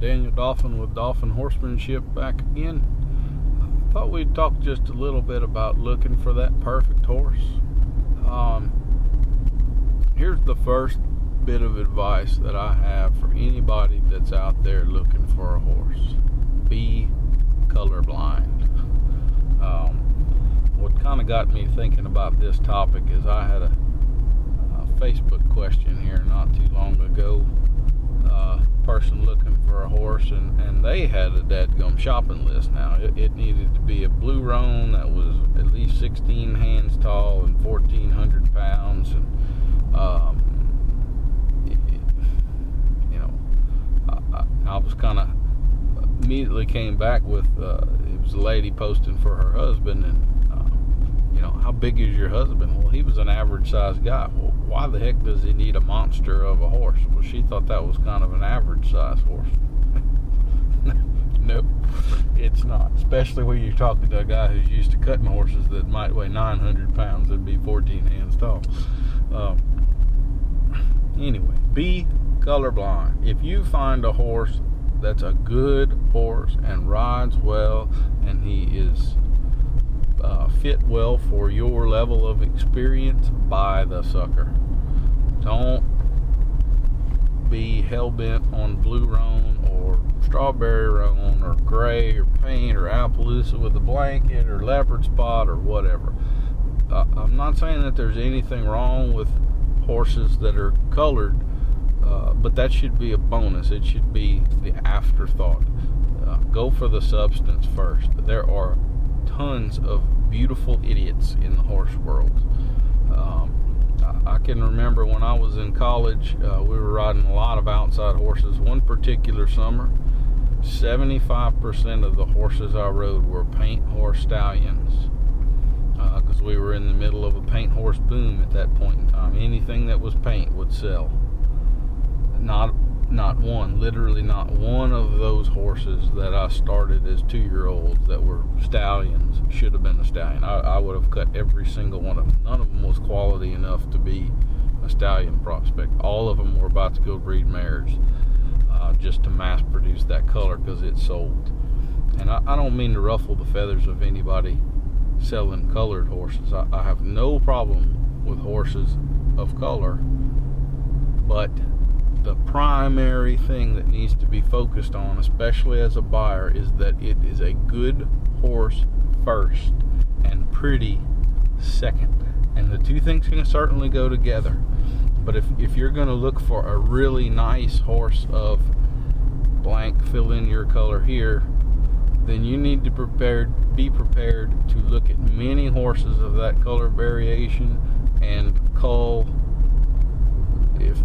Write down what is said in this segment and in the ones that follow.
Daniel Dauphin with Dauphin Horsemanship back again. I thought we'd talk just a little bit about looking for that perfect horse. Here's the first bit of advice that I have for anybody that's out there looking for a horse. Be colorblind. What kind of got me thinking about this topic is I had a Facebook question here not too long ago. Person looking for a horse, and they had a dadgum shopping list. Now it needed to be a blue roan that was at least 16 hands tall and 1,400 pounds, and I was kind of immediately came back with it was a lady posting for her husband, and how big is your husband? Well, he was an average sized guy. Well, why the heck does he need a monster of a horse? Well, she thought that was kind of an average sized horse. Nope, it's not. Especially when you're talking to a guy who's used to cutting horses that might weigh 900 pounds and be 14 hands tall. Anyway, be colorblind. If you find a horse that's a good horse and rides well, and he is fit well for your level of experience, buy the sucker. Don't be hell-bent on blue roan or strawberry roan or gray or paint or Appaloosa with a blanket or leopard spot or whatever. I'm not saying that there's anything wrong with horses that are colored, but that should be a bonus. It should be the afterthought. Go for the substance first. There are tons of beautiful idiots in the horse world. I can remember when I was in college, we were riding a lot of outside horses. One particular summer, 75% of the horses I rode were paint horse stallions, because we were in the middle of a paint horse boom at that point in time. Anything that was paint would sell. Literally not one of those horses that I started as 2-year-olds that were stallions should have been a stallion. I would have cut every single one of them. None of them was quality enough to be a stallion prospect. All of them were about to go breed mares, just to mass produce that color because it sold. And I don't mean to ruffle the feathers of anybody selling colored horses. I have no problem with horses of color, but the primary thing that needs to be focused on, especially as a buyer, is that it is a good horse first and pretty second. And the two things can certainly go together. But if you're going to look for a really nice horse of blank, fill in your color here, then you need to be prepared to look at many horses of that color variation and cull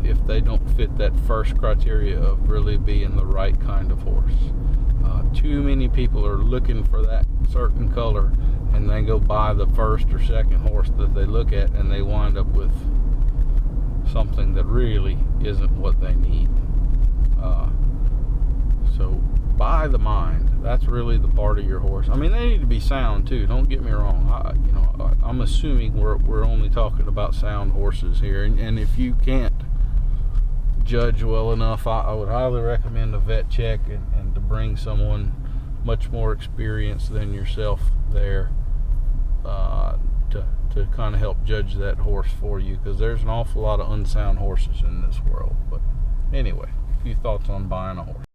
if they don't fit that first criteria of really being the right kind of horse. Too many people are looking for that certain color, and they go buy the first or second horse that they look at, and they wind up with something that really isn't what they need. So buy the mind. That's really the part of your horse. I mean, they need to be sound too. Don't get me wrong. I'm assuming we're only talking about sound horses here, and if you can't judge well enough, I would highly recommend a vet check and to bring someone much more experienced than yourself there to kind of help judge that horse for you, because there's an awful lot of unsound horses in this world. But anyway, a few thoughts on buying a horse.